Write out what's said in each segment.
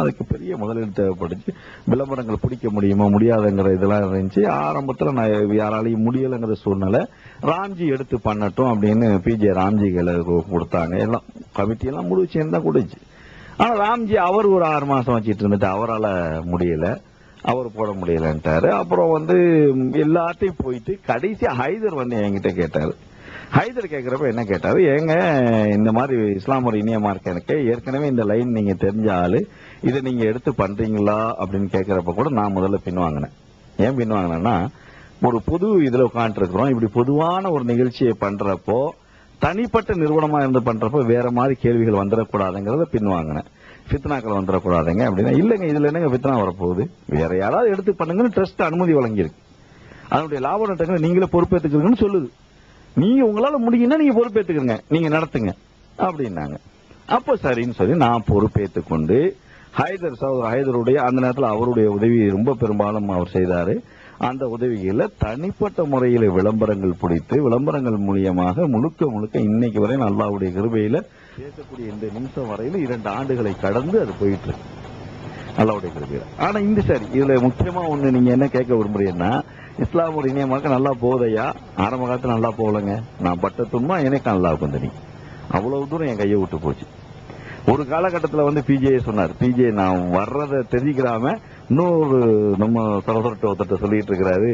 அதுக்கு பெரிய முதலீடு தேவைப்படுச்சு. விளம்பரங்கள் பிடிக்க முடியுமா முடியாதுங்கிற இதெல்லாம் இருந்துச்சு. ஆரம்பத்தில் நான் யாராலையும் முடியலைங்கிற சூழ்நிலை. ராம்ஜி எடுத்து பண்ணட்டும் அப்படின்னு பிஜே ராம்ஜிகளை கொடுத்தாங்க. எல்லாம் கமிட்டியெல்லாம் முடிச்சு தான் கொடுச்சு. ஆனா ராம்ஜி அவர் ஒரு 6 மாசம் வச்சுட்டு இருந்துட்டு அவரால் முடியல, அவர் போட முடியலன்ட்டாரு. அப்புறம் எல்லாத்தையும் போயிட்டு கடைசி ஹைதர் என்கிட்ட கேட்டாரு. ஹைதர் கேட்கிறப்ப என்ன கேட்டாரு, ஏங்க இந்த மாதிரி இஸ்லாம் ஒரு இனிய மார்க், எனக்கு ஏற்கனவே இந்த லைன் நீங்க தெரிஞ்ச ஆளு, இதை நீங்க எடுத்து பண்றீங்களா அப்படின்னு கேட்கிறப்ப கூட நான் முதல்ல பின்வாங்கினேன். ஏன் பின்வாங்கினேன்னா, ஒரு பொது இதுல உட்காந்துட்டு இருக்கிறோம், இப்படி பொதுவான ஒரு நிகழ்ச்சியை பண்றப்போ தனிப்பட்ட நிறுவனமா இருந்து பண்றப்போ வேற மாதிரி கேள்விகள் வந்துடக்கூடாதுங்கிறத பின்வாங்கினேன். ஃபித்னாக்கள் வந்துடக்கூடாதுங்க அப்படின்னா, இல்லைங்க இதுல என்னங்க ஃபித்னா வரப்போகுது, வேற யாராவது எடுத்து பண்ணுங்கன்னு ட்ரஸ்ட் அனுமதி வழங்கியிருக்கு. அதனுடைய லாப நட்டங்களை நீங்களே பொறுப்பேற்றுக்கிறீங்கன்னு சொல்லுது. நீங்க உங்களால முடியும்னா நீங்க பொறுப்பேற்றுக்கிறீங்க, நீங்க நடத்துங்க அப்படின்னாங்க. அப்போ சரின்னு சொல்லி நான் பொறுப்பேற்றுக் கொண்டு ஹைதருடைய அந்த நேரத்தில் அவருடைய உதவி ரொம்ப பெரும்பாலும் அவர் செய்தாரு. அந்த உதவிகளை தனிப்பட்ட முறையில் விளம்பரங்கள் பிடித்து விளம்பரங்கள் மூலியமாக முழுக்க இன்னைக்கு வரை அல்லாஹ்வுடைய கிருபையில பேசக்கூடிய இந்த நிமிஷம் வரையில 2 ஆண்டுகளை கடந்து அது போயிட்டு இருக்கு, அல்லாஹ்வுடைய கிருபையில. ஆனா இந்த சரி இதுல முக்கியமா ஒண்ணு நீங்க என்ன கேட்க விரும்புறீங்கன்னா, இஸ்லாம் ஒரு இனியமாக நல்லா போதையா? ஆரம்ப காலத்துல நல்லா போகலங்க, நான் பட்ட துன்பா எனக்கு நல்லா கொஞ்சம் அவ்வளவு தூரம் என் கையை விட்டு போச்சு. ஒரு காலகட்டத்தில் பிஜே சொன்னார், பிஜே நான் வர்றதை தெரிஞ்சுக்கிறாம இன்னொரு நம்ம சகோதரத்தை ஒருத்தட்ட சொல்லிட்டு இருக்கிறாரு,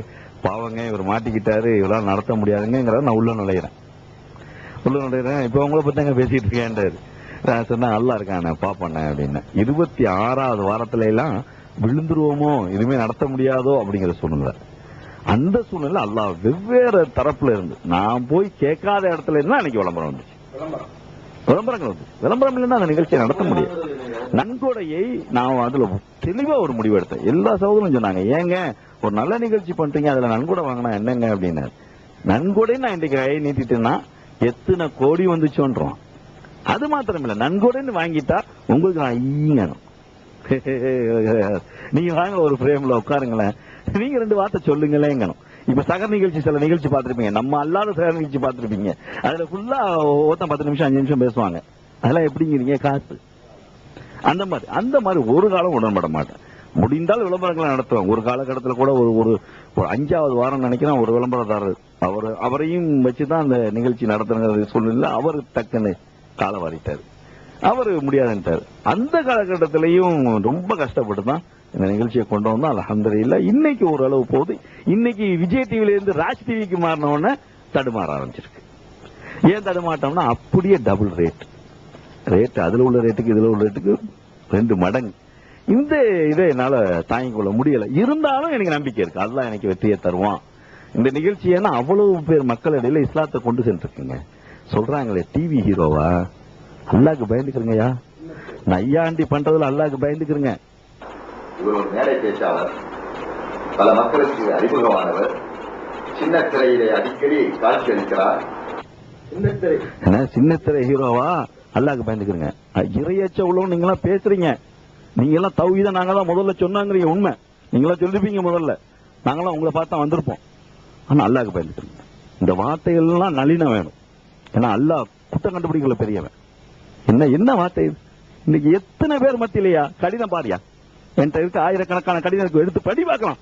பாவங்க இவர் மாட்டிக்கிட்டாரு, இவரால் நடத்த முடியாதுங்கிற. நான் உள்ள நுழையிறேன். இப்ப உங்களை பத்தாங்க பேசிட்டு இருக்கேன்றாரு. நான் சொன்னா நல்லா இருக்கானே பாப்பண்ண அப்படின்னு. 26வது வாரத்துல எல்லாம் விழுந்துருவோமோ, இனிமே நடத்த முடியாதோ அப்படிங்கிற சூழ்நிலை. அந்த சூழ்நிலை அல்லாஹ் வெவ்வேறு தரப்புல இருந்து நான் போய் கேட்காத இடத்துல இருந்தா அன்னைக்கு விளம்பரம் வந்துச்சு. விளம்பரங்கள் வந்து விளம்பரம் இல்லைன்னா அந்த நிகழ்ச்சியை நடத்த முடியும். நன்கொடையை நான் அதுல தெளிவா ஒரு முடிவு எடுத்தேன். எல்லா சகோதரரும் சொன்னாங்க, ஏங்க ஒரு நல்ல நிகழ்ச்சி பண்றீங்க, அதுல நன்கொடை வாங்கினா என்னங்க அப்படின்னு. நன்கொடை நான் இன்றைக்கு கையை நீட்டிட்டேன்னா எத்தனை கோடி வந்துச்சோன்றோம். அது மாத்திரம் இல்ல, நன்கொடைன்னு வாங்கிட்டா உங்களுக்கு நான் ஈங்கணும். நீங்க வாங்க ஒரு பிரேம்ல உட்காருங்களேன், நீங்க 2 வார்த்தை சொல்லுங்களேங்கணும். இப்ப சகர் நிகழ்ச்சி சில நிகழ்ச்சி பார்த்திருப்பீங்க, நம்ம அல்லாத சகர் நிகழ்ச்சி பார்த்திருப்பீங்க. அதுல ஃபுல்லா ஒருத்தன் 10 நிமிஷம் 5 நிமிஷம் பேசுவாங்க. அதெல்லாம் எப்படிங்கிறீங்க காசு? அந்த மாதிரி ஒரு காலம் உடன்பட மாட்டேன். முடிந்தால் விளம்பரங்களை நடத்துவாங்க. ஒரு காலகட்டத்தில் கூட ஒரு 5வது வாரம் நினைக்கிறேன் ஒரு விளம்பரதாரர் அவரையும் வச்சுதான் அந்த நிகழ்ச்சி நடத்துறது சூழ்நிலை. அவர் டக்குன்னு காலை வாரிட்டாரு, அவரு முடியாதுன்ட்டாரு. அந்த காலகட்டத்திலையும் ரொம்ப கஷ்டப்பட்டு தான் இந்த நிகழ்ச்சியை கொண்டு வந்தோம். அல்ஹம்துலில்லாஹ் இன்னைக்கு ஓரளவு போகுது. இன்னைக்கு விஜய் டிவில இருந்து ராஜ் டிவிக்கு மாறின உடனே தடுமாற ஆரம்பிச்சிருக்கு. ஏன் தடுமாட்டோம்னா அப்படியே டபுள் ரேட் அதுல உள்ள ரேட்டுக்கு இதுல உள்ள ரேட்டுக்கு 2 மடங்கு. இந்த இதை என்னால தாங்கிக் கொள்ள முடியல. இருந்தாலும் எனக்கு நம்பிக்கை இருக்கு, அல்லாஹ் எனக்கு வெற்றியை தருவான். இந்த நிகழ்ச்சி ஏன்னா அவ்வளவு பேர் மக்கள் இடையில இஸ்லாத்தை கொண்டு சென்றிருக்குங்க. சொல்றாங்களே டிவி ஹீரோவா, அல்லாஹ்க்கு பயந்துக்கிறங்கயா, நையாண்டி பண்றதுல அல்லாஹ்க்கு பயந்துக்கிறங்க. இவர் ஒரு மேடை பேச்சாளர், பல மக்களுக்கு அறிமுகமானவர், சின்ன திரையிலே அடிக்கடி காட்சி அளிக்கிறார். சின்னத்திரை ஹீரோவா, அல்லாஹ்க்கு பயந்துக்கிறங்க. இறையச்ச உள்ளவங்க நீங்க பேசுறீங்க, நீங்க எல்லாம் தௌஹீத நாங்க தான் முதல்ல சொன்னாங்கிறீங்க. உண்மை நீங்களா சொல்லிருப்பீங்க, முதல்ல நாங்களாம் உங்களை பார்த்தா வந்திருப்போம். ஆனா அல்லாஹ்க்கு பயந்துக்கிறீங்க. இந்த வார்த்தைகள் எல்லாம் நளின வேணும். ஏன்னா அல்லாஹ் குற்றம் கண்டுபிடிக்கல பெரியவன். என்ன வார்த்தை இன்னைக்கு எத்தனை பேர் மத்தியிலையா கடிதம் பாரியா, என்கிட்ட இருக்க ஆயிரக்கணக்கான கடிதம் எடுத்து படி பார்க்கலாம்.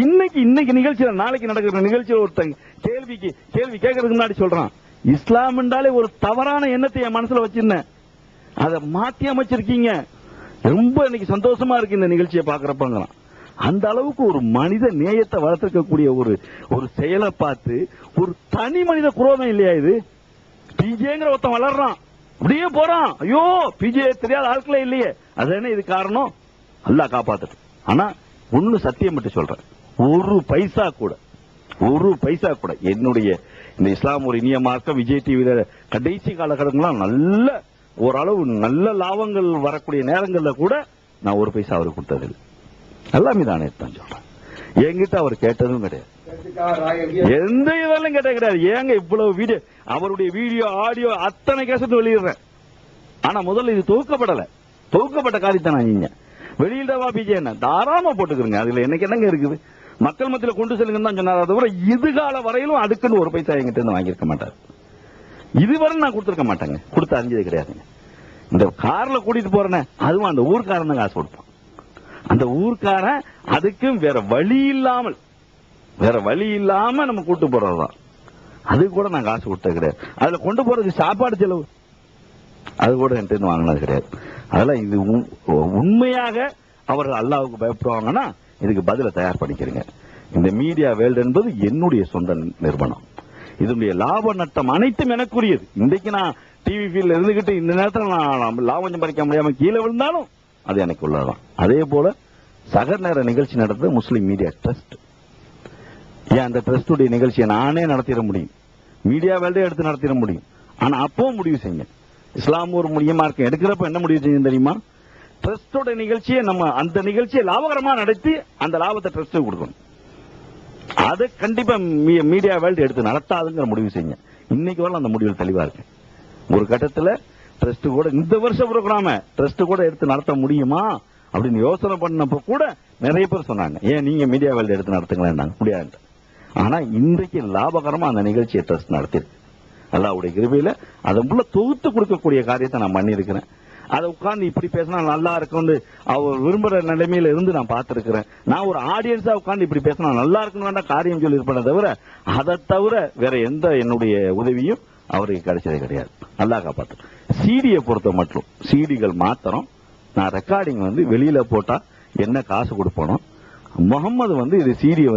இன்னைக்கு நிகழ்ச்சியில நாளைக்கு நடக்கிற நிகழ்ச்சியில் ஒருத்தங்க கேள்வி கேட்கறதுக்கு முன்னாடி சொல்றான், இஸ்லாம் என்றாலே ஒரு தவறான எண்ணத்தை என் மனசுல வச்சிருந்தேன், அதை மாத்தி அமைச்சிருக்கீங்க. ரொம்ப இன்னைக்கு சந்தோஷமா இருக்கு இந்த நிகழ்ச்சியை பாக்குறப்பங்களாம். அந்த அளவுக்கு ஒரு மனித நேயத்தை வளர்த்திருக்கக்கூடிய ஒரு செயலை பார்த்து ஒரு தனி மனித குரோதம் இல்லையா இது? பிஜேங்கிற ஒருத்தன் வளர்றான், அப்படியே போறான், ஐயோ பிஜே தெரியாத ஆட்களே இல்லையே. அது என்ன இது காரணம்? அல்லாஹ் காப்பாத்து. ஆனா ஒண்ணு சத்தியம் மட்டும் சொல்றேன், ஒரு பைசா கூட என்னுடைய இந்த இஸ்லாம் ஒரு இனிய மார்க்கம் விஜய் டிவியில கடைசி காலகட்டங்கள்லாம் நல்ல ஓரளவு நல்ல லாபங்கள் வரக்கூடிய நேரங்கள்ல கூட நான் ஒரு பைசா அவருக்கு கொடுத்ததில்லை. எல்லாமே தானே தான் சொல்றேன். என்கிட்ட அவர் கேட்டதும் கிடையாது, எந்த இதெல்லாம் கேட்ட கிடையாது. ஏங்க இவ்வளவு வீடியோ, அவருடைய வீடியோ ஆடியோ அத்தனை கேசட்டு வெளியிடுறேன். ஆனா முதல்ல இது தொகுக்கப்பட்ட காரியத்தை நான் நீங்க வெளியிடவா பிஜே என்ன தாராளமா போட்டுக்கிறீங்க, அதுல எனக்கு என்னங்க இருக்குது? மக்கள் மத்தியில கொண்டு செல்லுங்க தான் சொன்னார். அதை விட இதுகால வரையிலும் அதுக்குன்னு ஒரு பைசா என்கிட்ட இருந்து வாங்கியிருக்க மாட்டார். இதுவரை நான் கொடுத்திருக்க மாட்டேங்க, கொடுத்து அறிஞ்சது கிடையாதுங்க. இந்த கார்ல கூட்டிட்டு போறேன்னு அதுவும் அந்த ஊர்க்காரன் தான் காசு கொடுப்பான். அந்த ஊர்க்காரன் அதுக்கும் வேற வழி இல்லாம நம்ம கூட்டு போறதுதான். அது கூட நான் காசு கொடுத்தது கிடையாது. அதுல கொண்டு போறதுக்கு சாப்பாடு செலவு அது கூட என்கிட்ட வாங்கினது கிடையாது. அதெல்லாம் இது உண்மையாக அவர்கள் அல்லாஹ்வுக்கு பயப்படுவாங்கன்னா இதுக்கு பதில தயார் பண்ணிக்கிறீங்க. இந்த மீடியா வேர்ல்டு என்பது என்னுடைய சொந்த நிறுவனம். இதனுடைய லாப நட்டம் அனைத்தும் எனக்குரியது. இன்றைக்கு நான் டிவி ஃபீல்ட்ல இருந்துகிட்டு இந்த நேரத்தில் நான் லாபம் சம்பாதிக்க முடியாம கீழே விழுந்தாலும் அது எனக்கு உள்ளதான். அதே போல சகர் நேர நிகழ்ச்சி நடத்துறது முஸ்லீம் மீடியா ட்ரஸ்ட். ஏன் அந்த ட்ரஸ்டுடைய நிகழ்ச்சியை நானே நடத்திட முடியும், மீடியா வேல்டே எடுத்து நடத்திட முடியும். ஆனா அப்பவும் முடிவு செய்யுங்க, இஸ்லாம் ஒரு மையமா இருக்கு எடுக்கிறப்ப என்ன முடிவு செய்யும் தெரியுமா? ட்ரஸ்டோட நிகழ்ச்சியை நம்ம அந்த நிகழ்ச்சியை லாபகரமா நடத்தி அந்த லாபத்தை ட்ரஸ்ட் கொடுக்கணும். அது கண்டிப்பா மீடியா வேல்டு எடுத்து நடத்தாதுங்கிற முடிவு செய்யுங்க. இன்னைக்கு வரல அந்த முடிவில் தெளிவா இருக்கு. ஒரு கட்டத்தில் ட்ரஸ்ட் கூட இந்த வருஷம் ப்ரோக்ராம ட்ரஸ்ட் கூட எடுத்து நடத்த முடியுமா அப்படின்னு யோசனை பண்ணப்ப கூட நிறைய பேர் சொன்னாங்க, ஏன் நீங்க மீடியா வேல்டு எடுத்து நடத்துங்களேன். முடியாது. ஆனா இன்றைக்கு லாபகரமா அந்த நிகழ்ச்சியை ட்ரஸ்ட் நடத்திருக்கு. அல்லாஹ்வுடைய கிருபையில அதை உள்ள தொகுத்து கொடுக்கக்கூடிய காரியத்தை நான் பண்ணியிருக்கிறேன். அதை உட்கார்ந்து இப்படி பேசினா நல்லா இருக்கும்னு அவர் விரும்புற நிலைமையில இருந்து நான் பார்த்திருக்கிறேன். நான் ஒரு ஆடியன்ஸா உட்கார்ந்து இப்படி பேசினா நல்லா இருக்குன்னு காரியம் சொல்லி இருப்பேன் தவிர அதை தவிர வேற எந்த என்னுடைய உதவியும் அவருக்கு கிடைச்சதே கிடையாது. நல்லா காப்பாற்று. சிடியை பொறுத்த மட்டும் சிடிகள் மாத்திரம் நான் ரெக்கார்டிங் வெளியில போட்டா என்ன காசு கொடுப்பனோ, முகமது இது சிடியை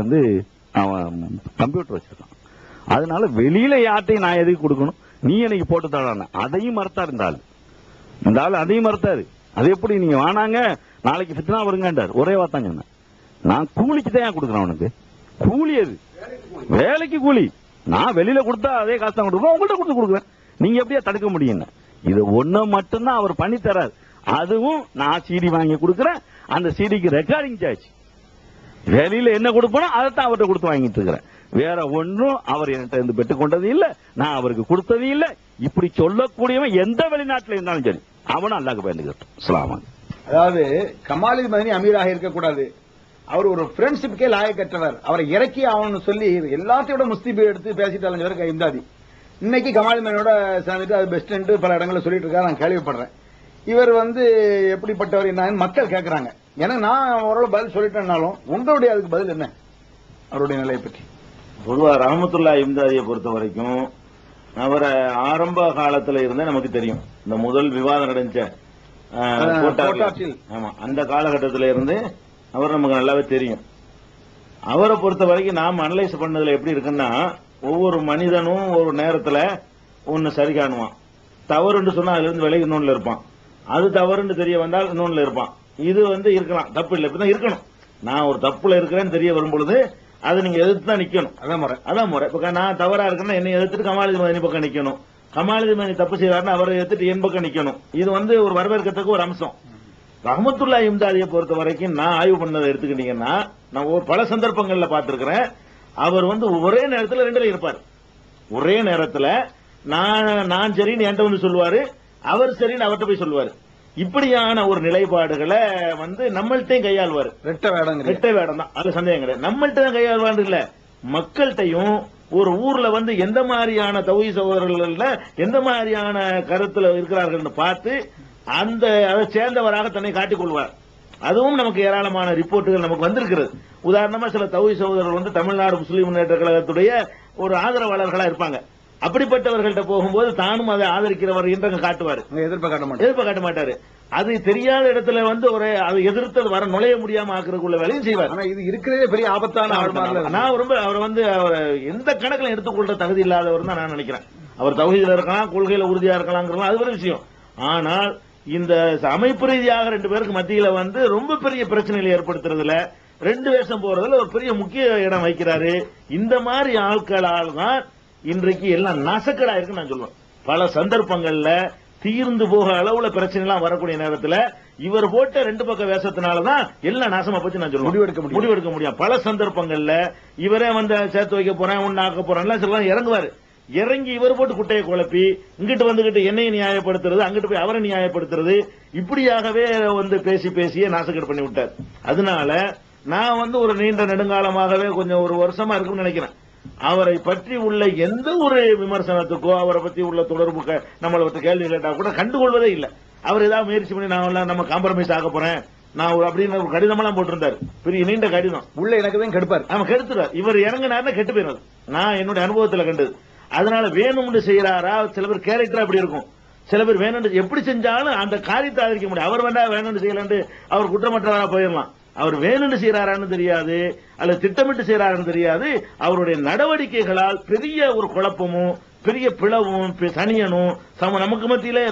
அவன் கம்ப்யூட்டர் வச்சிருக்கான். அதனால வெளியில யார்ட்டையும் நான் எதுக்கு கொடுக்கணும், நீ எனக்கு போட்டு தரான அதையும் மறுத்தார் இந்த ஆள் அதையும் மறுத்தாரு. அது எப்படி நீங்க வானாங்க நாளைக்கு ஃபித்னா வருங்கன்றார். ஒரே வார்த்தை சொன்னேன், நான் கூலிக்கு தான் கொடுக்குறேன். அவனுக்கு கூலி அது வேலைக்கு கூலி. நான் வெளியில கொடுத்தா அதே காசு தான் கொடுக்குறேன், உங்கள்கிட்ட கொடுத்து கொடுக்குறேன். நீங்க எப்படியா தடுக்க முடியும்? இது ஒண்ணு மட்டும்தான் அவர் பண்ணி தராரு. அதுவும் நான் சிடி வாங்கி கொடுக்குறேன். அந்த சிடிக்கு ரெக்கார்டிங் சார்ஜ் வெளியில என்ன கொடுப்பனோ அதைத்தான் அவர்கிட்ட கொடுத்து வாங்கிட்டு இருக்கிறேன். வேற ஒன்றும் அவர் என்கிட்ட இருந்து பெற்றுக் கொண்டது இல்ல, நான் அவருக்கு கொடுத்தது இல்ல. இப்படி சொல்லக்கூடியவன் எந்த வெளிநாட்டில் இருந்தாலும் சரி அவனும் அல்லாஹ்க்கு பயந்துக்கிட்டான். அதாவது கமாலுதீன் மதனி அமீராக இருக்கக்கூடாது, அவர் ஒரு ஃப்ரெண்ட்ஷிப்கே லாயக்கற்றவர், அவரை இறக்கி அவனு சொல்லி எல்லாத்தையோட முஸ்தீபை எடுத்து பேசிட்டு அலைஞ்சவர் இம்தாதி. இன்னைக்கு கமாலுதீன் மதனியோட சேர்ந்துட்டு அது பெஸ்ட் பல இடங்களில் சொல்லிட்டு இருக்காரு, நான் கேள்விப்படுறேன். இவர் எப்படிப்பட்டவர் என்னன்னு மக்கள் கேட்கறாங்க. ஏன்னா நான் ஓரளவு பதில் சொல்லிட்டேன்னாலும் உங்களுடைய அதுக்கு பதில் என்ன, அவருடைய நிலையை பற்றி? பொதுவா ரஹமத்துல்லாஹி இம்தாதியை பொறுத்த வரைக்கும் அவரை ஆரம்ப காலத்துல இருந்தே நமக்கு தெரியும். இந்த முதல் விவாதம் நடந்துச்ச ஆமா, அந்த காலகட்டத்தில இருந்து அவர் நமக்கு நல்லாவே தெரியும். அவரை பொறுத்த வரைக்கும் நாம் அனலைஸ் பண்ணதுல எப்படி இருக்குன்னா, ஒவ்வொரு மனிதனும் ஒரு நேரத்துல ஒன்னு சரி காணுவான். தவறுன்னு சொன்னா அதுல இருந்து விலகி இன்னொன்னுல இருப்பான். அது தவறுன்னு தெரிய வந்தால் இன்னொன்னுல இருப்பான். இது இருக்கலாம், தப்பு இல்லை, இப்படிதான் இருக்கணும். நான் ஒரு தப்புல இருக்கிறேன்னு தெரிய வரும்பொழுது அதை நீங்க எதிர்த்து தான் நிக்கணும். அதான் முறை. இப்ப நான் தவறா இருக்கேன்னா என்னை எதிர்த்துட்டு கமாலுதீன் மதனி பக்கம் நிக்கணும். கமாலுதீன் மதனி தப்பு செய்வாருன்னா அவரை எதிர்த்துட்டு என் பக்கம் நிக்கணும். இது ஒரு வரவேற்கத்தக்க ஒரு அம்சம். ரஹமத்துல்லாஹி இம்தாதியை பொறுத்த வரைக்கும் நான் ஆய்வு பண்ணதை எடுத்துக்கிட்டீங்கன்னா, நான் பல சந்தர்ப்பங்கள்ல பார்த்திருக்கிறேன். அவர் ஒரே நேரத்தில் ரெண்டுல இருப்பார். ஒரே நேரத்தில் நான் சரின்னு என்கிட்ட சொல்லுவாரு, அவர் சரின்னு அவர்கிட்ட போய் சொல்லுவாரு. இப்படியான ஒரு நிலைப்பாடுகளை நம்மள்ட்டையும் கையாள்வார். ரெட்டை வேடம் தான், அதுல சந்தேகம் கிடையாது. நம்மள்ட்ட தான் கையாள்வாரு இல்ல, மக்கள்கிட்டையும் ஒரு ஊர்ல எந்த மாதிரியான தௌஹீத் சகோதரர்கள்ல எந்த மாதிரியான கருத்துல இருக்கிறார்கள் பார்த்து அதை சேர்ந்தவராக தன்னை காட்டிக் கொள்வார். அதுவும் நமக்கு ஏராளமான ரிப்போர்ட்டுகள் நமக்கு வந்திருக்கிறது. உதாரணமா சில தௌஹீத் சகோதரர்கள் தமிழ்நாடு முஸ்லீம் முன்னேற்ற கழகத்துடைய ஒரு ஆதரவாளர்களா இருப்பாங்க. அப்படிப்பட்டவர்கள்ட்ட போகும்போது தானும் அதை ஆதரிக்கிறவர் என்று காட்டுவார், எதிர்ப்பு காட்ட மாட்டாரு. அது தெரியாத இடத்துல ஒரு அதை எதிர்த்து வர நுழைய முடியாம ஆக்குறதுக்குள்ள வேலையும் செய்வார். இது இருக்கிறதே பெரிய ஆபத்தான. நான் ரொம்ப அவர் எந்த கணக்கில் எடுத்துக்கொள்ற தகுதி இல்லாதவர் தான் நான் நினைக்கிறேன். அவர் தௌஹீதுல இருக்கலாம், கொள்கையில உறுதியா இருக்கலாம், அது ஒரு விஷயம். ஆனால் இந்த அமைப்பு ரீதியாக ரெண்டு பேருக்கு மத்தியில ரொம்ப பெரிய பிரச்சனைகளை ஏற்படுத்துறதுல, ரெண்டு வேஷம் போறதுல ஒரு பெரிய முக்கிய இடம் வைக்கிறாரு. இந்த மாதிரி ஆட்களால் தான் இன்றைக்கு எல்லாம் நசக்கடா இருக்கு நான் சொல்லுவேன். பல சந்தர்ப்பங்கள்ல தீர்ந்து போக அளவுல பிரச்சனை எல்லாம் வரக்கூடிய நேரத்தில் இவர் போட்ட ரெண்டு பக்க வேஷத்தினாலதான் எல்லாம் நாசமா போச்சு நான் சொல்லுவேன். முடிவெடுக்க முடியும். பல சந்தர்ப்பங்கள்ல இவரே சேர்த்து வைக்க போறேன், ஒன்னு ஆக்க போறேன் சொல்லலாம் இறங்குவாரு. இறங்கி இவர் போட்டு குட்டையை குழப்பி இங்கிட்டு வந்துகிட்டு என்னையை நியாயப்படுத்துறது, அங்கிட்டு போய் அவரை நியாயப்படுத்துறது, இப்படியாகவே பேசி பேசியே நாசக்கேடு பண்ணி விட்டார். அதனால நான் ஒரு நீண்ட நெடுங்காலமாகவே கொஞ்சம் ஒரு வருஷமா இருக்குன்னு நினைக்கிறேன். அவரை பற்றி உள்ள எந்த ஒரு விமர்சனத்துக்கோ அவரை பற்றி உள்ள தொடர்புக்கு நம்மளை கேள்வி கேட்டா கூட கண்டுகொள்வதே இல்லை. அவர் ஏதாவது முயற்சி பண்ணி நான் நம்ம காம்ப்ரமைஸ் ஆக போறேன் நான் அப்படின்னு ஒரு கடிதமெல்லாம் போட்டிருந்தாரு, பெரிய நீண்ட கடிதம். உள்ள எனக்கு தான் கெடுப்பார், அவன் கெடுத்துறாரு. இவர் இறங்கினாருன்னா கெட்டு போயிடும். நான் என்னுடைய அனுபவத்தில் கண்டது. அதனால வேணும்னு செய்யறாரா, சில பேர் கேரக்டர் அப்படி இருக்கும், சில பேர் வேணும்னு எப்படி செஞ்சாலும் அந்த காரியத்தை ஆதரிக்க முடியும். அவர் வேண்டா வேணும்னு செய்யலன்னு அவர் குற்றமற்றவரா போயிடலாம். அவர் வேணும்னு செய்யறாரான்னு தெரியாது, அல்லது திட்டமிட்டு செய்யறாருன்னு தெரியாது. அவருடைய நடவடிக்கைகளால் பெரிய ஒரு குழப்பமும் பெரிய பிளவும் சனியனும் நமக்கு மத்தியிலே